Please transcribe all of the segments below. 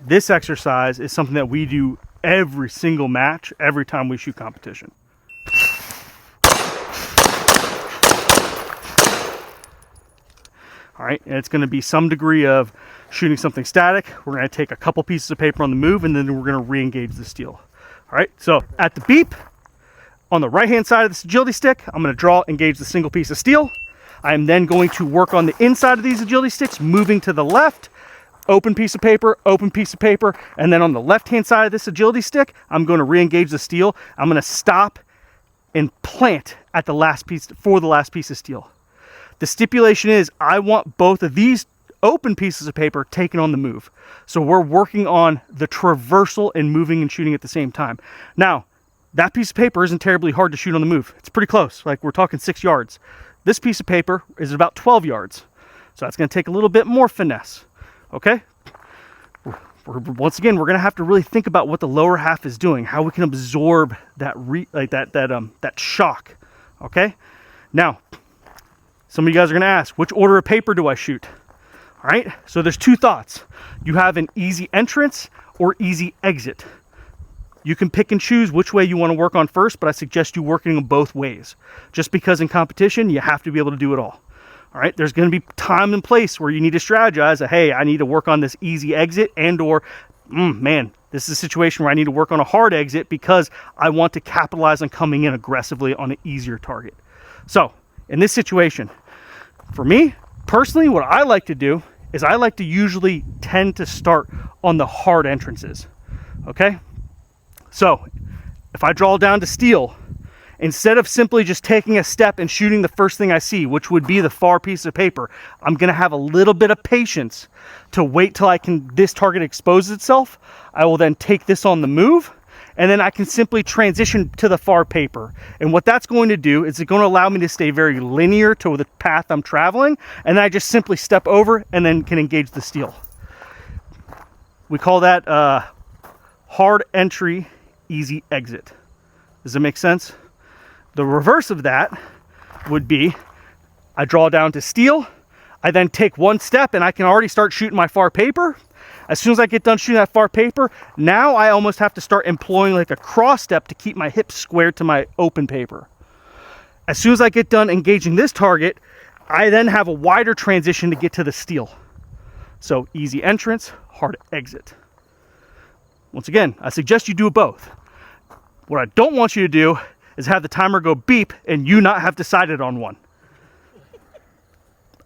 This exercise is something that we do every single match, every time we shoot competition. All right, and it's going to be some degree of shooting something static. We're going to take a couple pieces of paper on the move, and then we're going to re-engage the steel. All right, so at the beep, on the right-hand side of this agility stick, I'm going to draw, engage the single piece of steel. I am then going to work on the inside of these agility sticks, moving to the left, open piece of paper, and then on the left-hand side of this agility stick, I'm going to re-engage the steel. I'm going to stop and plant at the last piece, for the last piece of steel. The stipulation is I want both of these open pieces of paper taken on the move. So we're working on the traversal and moving and shooting at the same time. Now, that piece of paper isn't terribly hard to shoot on the move. It's pretty close, like we're talking 6 yards. This piece of paper is about 12 yards. So that's going to take a little bit more finesse, okay? Once again, we're going to have to really think about what the lower half is doing, how we can absorb that that shock, okay? Now, some of you guys are going to ask, which order of paper do I shoot? All right, so there's two thoughts. You have an easy entrance or easy exit. You can pick and choose which way you want to work on first, but I suggest you working them both ways. Just because in competition, you have to be able to do it all. All right, there's going to be time and place where you need to strategize that, hey, I need to work on this easy exit, and or, man, this is a situation where I need to work on a hard exit because I want to capitalize on coming in aggressively on an easier target. So in this situation, for me, personally, what I like to do is I like to usually tend to start on the hard entrances, okay? So if I draw down to steel, instead of simply just taking a step and shooting the first thing I see, which would be the far piece of paper, I'm gonna have a little bit of patience to wait till this target exposes itself. I will then take this on the move, and then I can simply transition to the far paper. And what that's going to do is it's going to allow me to stay very linear to the path I'm traveling, and then I just simply step over and then can engage the steel. We call that hard entry, easy exit. Does that make sense? The reverse of that would be I draw down to steel, I then take one step and I can already start shooting my far paper. As soon as I get done shooting that far paper, now I almost have to start employing like a cross step to keep my hips squared to my open paper. As soon as I get done engaging this target, I then have a wider transition to get to the steel. So easy entrance, hard exit. Once again, I suggest you do both. What I don't want you to do is have the timer go beep and you not have decided on one.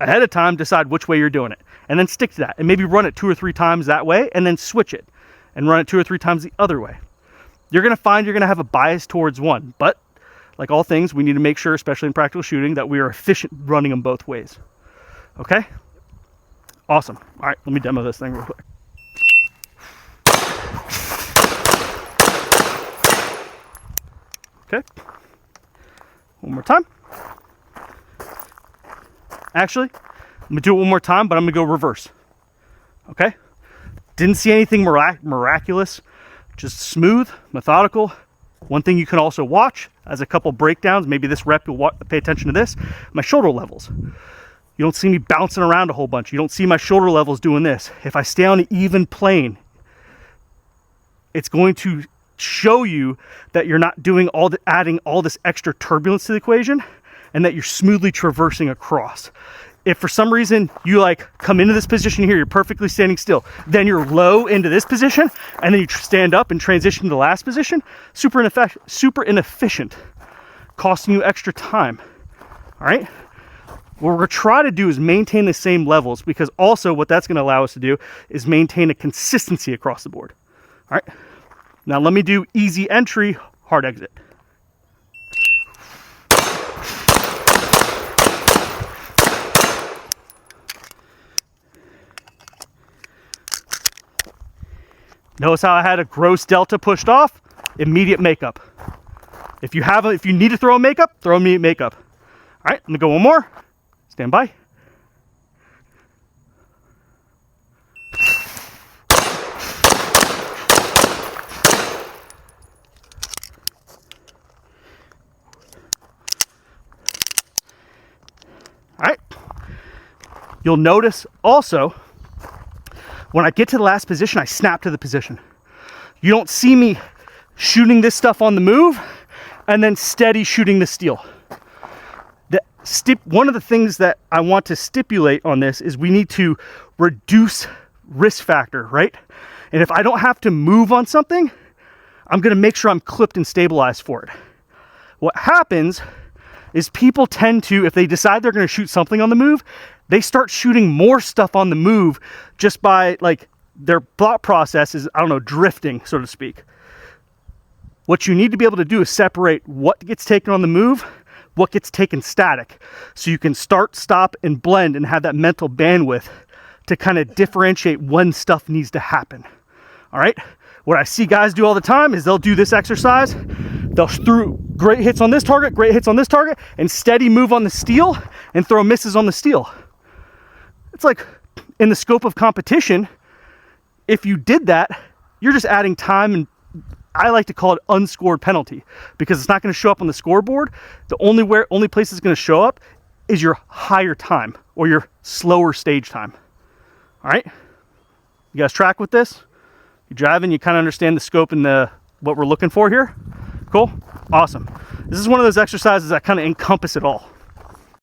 Ahead of time, decide which way you're doing it, and then stick to that, and maybe run it 2 or 3 times that way, and then switch it and run it 2 or 3 times the other way. You're going to find you're going to have a bias towards one, but like all things, we need to make sure, especially in practical shooting, that we are efficient running them both ways. Okay? Awesome. All right, let me demo this thing real quick. Okay. One more time. Actually, I'm gonna do it one more time, but I'm gonna go reverse. Okay? Didn't see anything miraculous, just smooth, methodical. One thing you can also watch as a couple breakdowns, maybe this rep you'll pay attention to this, my shoulder levels. You don't see me bouncing around a whole bunch. You don't see my shoulder levels doing this. If I stay on an even plane, it's going to show you that you're not doing adding all this extra turbulence to the equation, and that you're smoothly traversing across. If for some reason you like come into this position here, you're perfectly standing still, then you're low into this position, and then you stand up and transition to the last position, super inefficient, costing you extra time. All right? What we're gonna try to do is maintain the same levels, because also what that's gonna allow us to do is maintain a consistency across the board. All right? Now let me do easy entry, hard exit. Notice how I had a gross delta pushed off? Immediate makeup. If you need to throw a makeup, throw immediate makeup. All right, I'm gonna go one more. Stand by. All right. You'll notice also, When I get to the last position, I snap to the position. You don't see me shooting this stuff on the move and then steady shooting the steel. One of the things that I want to stipulate on this is we need to reduce risk factor, right? And if I don't have to move on something, I'm gonna make sure I'm clipped and stabilized for it. What happens is people tend to, if they decide they're gonna shoot something on the move, they start shooting more stuff on the move just by, like, their thought process is, I don't know, drifting, so to speak. What you need to be able to do is separate what gets taken on the move, what gets taken static, so you can start, stop, and blend and have that mental bandwidth to kind of differentiate when stuff needs to happen. All right? What I see guys do all the time is they'll do this exercise. They'll throw great hits on this target, great hits on this target, and steady move on the steel and throw misses on the steel. It's like, in the scope of competition, if you did that, you're just adding time, and I like to call it unscored penalty, because it's not going to show up on the scoreboard. The only place it's going to show up is your higher time or your slower stage time. All right, you guys track with this? You driving? You kind of understand the scope and what we're looking for here? Cool, awesome. This is one of those exercises that kind of encompass it all.